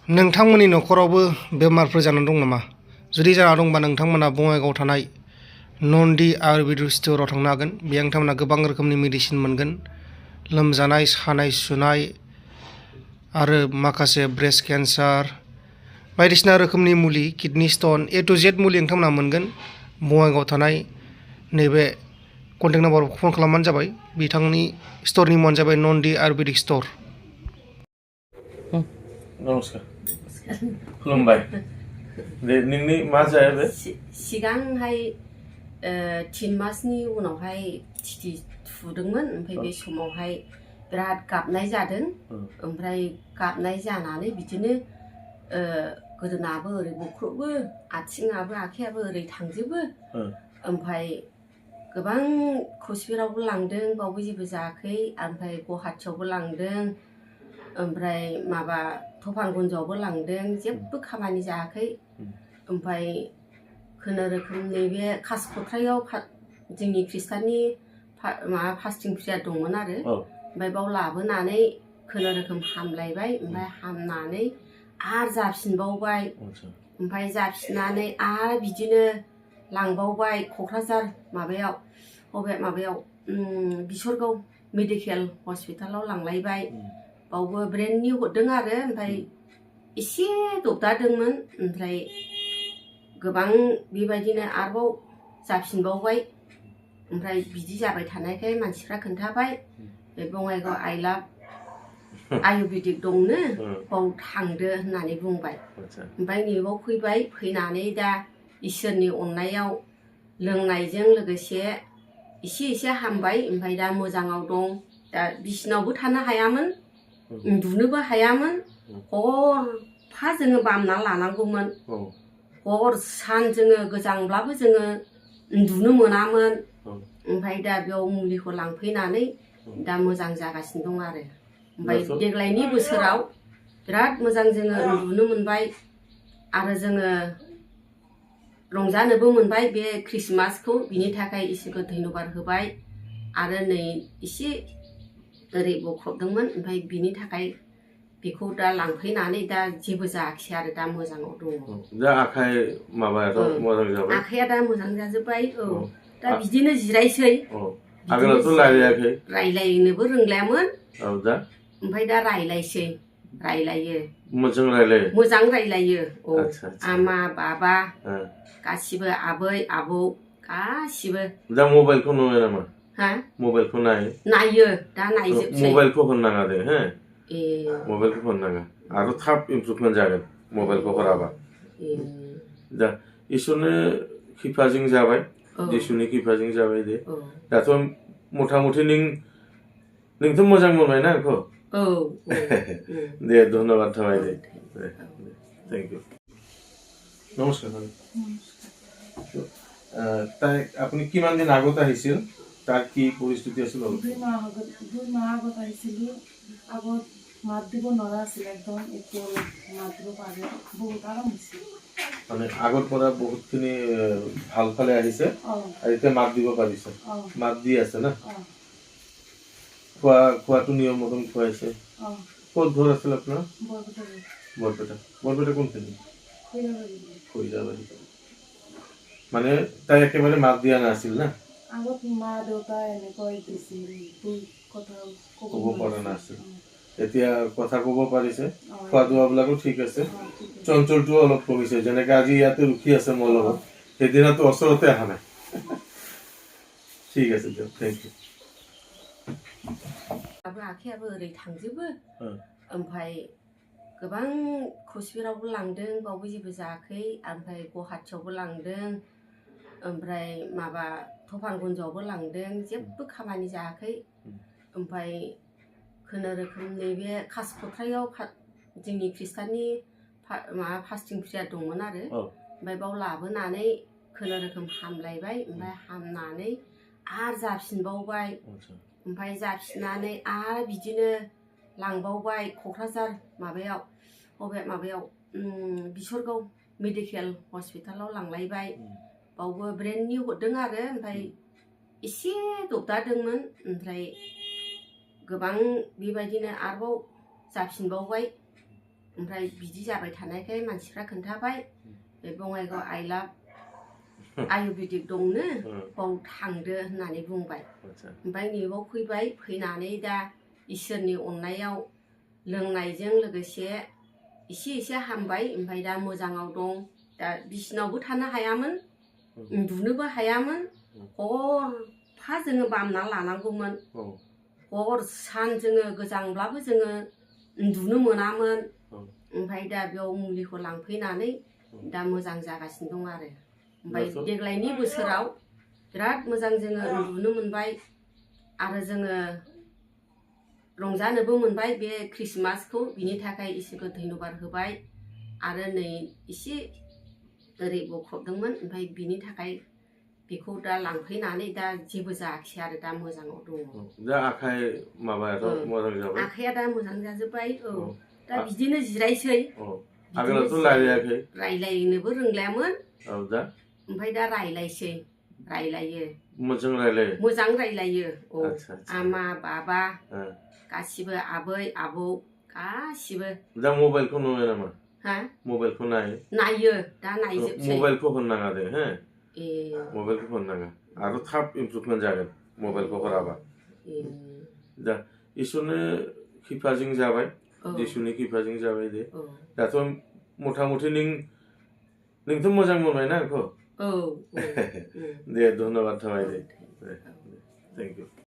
नोंथांमोननि न'खरावबो बेमारफोर जानानै दं नामा? जुदि जाना दंबा नोंथांमोना बङाइगावआव थानाय नन्दि आयुर्वेदिक स्ट'राव थांनो हागोन। बेयाव नोंथांमोना गोबां रोखोमनि मेडिसिन मोनगोन। लोमजानाय, सानाय सुनाय आरो माखासे ब्रेस्ट केन्सार बायदिसिना रोखोमनि मुलि, किडनि स्टन ए टु जेड मुलि नोंथांमोना मोनगोन। बङाइगावआव थानाय नैबे कन्टेक्ट नाम्बाराव फन खालामबानो जाबाय। बिथांनि स्ट'रनि मुङानो जाबाय नन्दि आयुर्वेदिक स्ट'र। नमस्कार खुलुमबाय। दे नोंनि मा जाया बे? सिगांहाय 3 मासनि उनावहाय थिथि थुदोंमोन। ओमफ्राय बे समावहाय बिराद गाबनाय जादों। ओमफ्राय गाबनाय जानानै बिदिनो गोदोनाबो ओरै बख्रबो, आथिङाबो आखायाबो ओरै थांजोबो। ओमफ्राय गोबां हस्पिटालावबो लांदों, बावबो जेबो जायाखै। ओमफ्राय गुवाहाटियावबो लांदों, ओमफ्राय माबा थफानगन्जआवबो लांदों, जेबो खामानि जायाखै। ओमफ्राय खुनुरुखुम नैबे कासिक'ट्रायाव जोंनि ख्रिस्टाननि माबा फास्टिं पिरियड दंमोन आरो। ओमफ्राय बाव लाबोनानै खुनुरुखुम हामलायबाय। ओमफ्राय हामनानै आरो जाफिनबावबाय। ओमफ्राय जाफिननानै आरो बिदिनो लांबावबाय क'क्राझार माबायाव बिसरगाव मेडिकेल हस्पिटालाव लांलायबाय। बावबो ब्रेन्डनि हरदों आरो। ओमफ्राय एसे दबदादोंमोन। ओमफ्राय गोबां बेबायदिनो आरोबाव जाफिनबावबाय। ओमफ्राय बिदि जाबाय थानायखाय मानसिफ्रा खोन्थाबाय, बे बङाइगाव आइलाभ आयुर्वेदिक दंनो, बाव थांदो होननानै बुंबाय। ओमफ्राय नैबाव फैबाय। फैनानै दा इसोरनि अननायाव लोंनायजों लोगोसे एसे हामबाय। ओमफ्राय दा मोजाङाव दं। दा बिसिनावबो थानो हायामोन, उन्दुनोबो हायामोन। हरफा जोङो बामना लानांगौमोन। हर सान जोङो गोजांब्लाबो जोङो उन्दुनो मोनामोन। ओमफ्राय दा बेयाव मुलिखौ लांफैनानै दा मोजां जागासिनो दं आरो। ओमफ्राय देग्लायनि बोसोराव बिराद मोजां जोङो उन्दुनो मोनबाय आरो जोङो रंजानोबो मोनबाय बे ख्रिस्टमासखौ। बिनि थाखाय इसोरखौ धन्यबाद होबाय। आरो नै एसे ओरै बख्रबदोंमोन, ओमफ्राय बिनि थाखाय बेखौ दा लांफैनानै दा जेबो जायाखिसै आरो, दा मोजाङाव दङ। दा आखाइ माबायाथ' मोजां जाबाय? आखाइया दा मोजां जाजोब्बाय। दा बिदिनो जिरायसै। आगोलावथ' रायलायाखै? रायलायनोबो रोंलायामोन। दा ओमफ्राय दा रायलायसै, रायलायो। मोजां रायलायो? मोजां रायलायो। आमा बाबा गासिबो, आबै आबौ गासिबो। दा मबाइलखौ नुयो नामा? हा? मबाइलखौ नायो, दा नायजोबसै। मबाइलखौ होननाङा दे, हो? मबाइलखौ होननाङा। आरो थाब इमप्रुभमेन्ट जागोन मबाइलखौ हराबा। दा इसोरनि कृपाजों जाबाय, जिसुनि कृपाजों जाबाय दे। दाथ' मथा मथि नोंथ' मोजां मोनबायना आंखौ? दे धन्यबाद थाबाय दे। Thank U. নমস্কাৰ। তাই আপুনি কিমান দিন আগত আহিছিল? তাৰ কি পৰিস্থিতি আছিল? 2 মাহ আগত আহিছিলোঁ। আগত মাত দিব নোৱাৰা আছিল একদম। এতিয়া মাত দিব পাৰে, বহুত আৰাম হৈছে। মানে আগৰ পৰা বহুতখিনি ভাল ফালে আহিছে আৰু এতিয়া মাত দিব পাৰিছে। মাত দি আছে না? খোৱাটো নিয়ম মতন খুৱাইছে। ক'ত ঘৰ আছিল আপোনাৰ? বৰপেটা। বৰপেটা কোনখিনি? খৈৰাবাৰী। মানে তাই একেবাৰে মাত দিয়া নাছিল না? আগত মা দেউতা এনেকৈ দিছিল, কথা ক'ব পৰা নাছিল। এতিয়া কথা ক'ব পাৰিছে, খোৱা দোৱাবিলাকো ঠিক আছে, চঞ্চলটোও অলপ কমিছে। যেনেকে আজি ইয়াতে ৰখি আছে মোৰ লগত, সেইদিনাতো ওচৰতে অহা নাই। ঠিক আছে দিয়ক, থেংক ইউ। आखायाबो ओरै थांजोबो। ओमफ्राय गोबां हस्पिटालावबो लांदों, बावबो जेबो जायाखै। ओमफ्राय गुवाहाटियावबो लांदों, ओमफ्राय माबा थफानगन्जआवबो लांदों, जेबो खामानि जायाखै। ओमफ्राय खुनुरुखुम नैबे कासिक'ट्रायाव जोंनि ख्रिस्टाननि माबा फास्टिं पिरियड दंमोन आरो। ओमफ्राय बाव लाबोनानै खुनुरुखुम हामलायबाय। ओमफ्राय हामनानै आरो जाफिनबावबाय। ओमफ्राय जाफिननानै आरो बिदिनो लांबावबाय क'क्राझार माबायाव बिसरगाव मेडिकेल हस्पिटालाव लांलायबाय। बावबो ब्रेन्डनि हरदों आरो। ओमफ्राय एसे दबदादोंमोन। ओमफ्राय गोबां बेबायदिनो आरोबाव जाफिनबावबाय। ओमफ्राय बिदि जाबाय थानायखाय मानसिफ्रा खोन्थाबाय बे बङाइगाव आइलाब आयुर्वेदिक दंनो बाव थांदो होननानै बुंबाय ओमफ्राय नैबाव फैबाय फैनानै दा इसोरनि अननायाव लोंनायजों लोगोसे एसे हामबाय ओमफ्राय दा मोजाङाव दं दा बिसिनावबो थानो हायामोन उन्दुनोबो हायामोन हरफा जोङो बामना लानांगौमोन हर सान जोङो गोजांब्लाबो जोङो उन्दुनो मोनामोन ओमफ्राय दा बेयाव मुलिखौ लांफैनानै दा मोजां जागासिनो दं आरो ओमफ्राय देग्लायनि बोसोराव बिराद मोजां जोङो उन्दुनो मोनबाय आरो जोङो रंजानोबो मोनबाय बे ख्रिस्टमासखौ बिनि थाखाय इसोरखौ धन्यबाद होबाय आरो नै एसे ओरै बख्रबदोंमोन ओमफ्राय बिनि थाखाय बेखौ दा लांफैनानै दा जेबो जायाखिसै आरो दा मोजाङाव दङ दा आखाइ माबायाथ' मोजां जाबाय आखाइया दा मोजां जाजोब्बाय दा बिदिनो जिरायसै आगोलावथ' रायलायाखै रायलायनोबो रोंलायामोन दा ओमफ्राय दा रायलायसै रायलायो मोजां रायलायो मोजां रायलायो आमा बाबा गासिबो आबै आबौ गासिबो दा मबाइलखौ नुयो नामा हा मबाइलखौ नायो दा नायजोबसै मबाइलखौ होननाङा दे हो मबाइलखौ होननाङा आरो थाब इमप्रुभमेन्ट जागोन मबाइलखौ हराबा दा इसोरनो खिफाजों जाबाय जिसुनि खिफाजों जाबाय दे दाथ' मथा मथि नोंथ' मोजां मोनबायना आंखौ दे धन्यबाद थाबाय दे थेंक इउ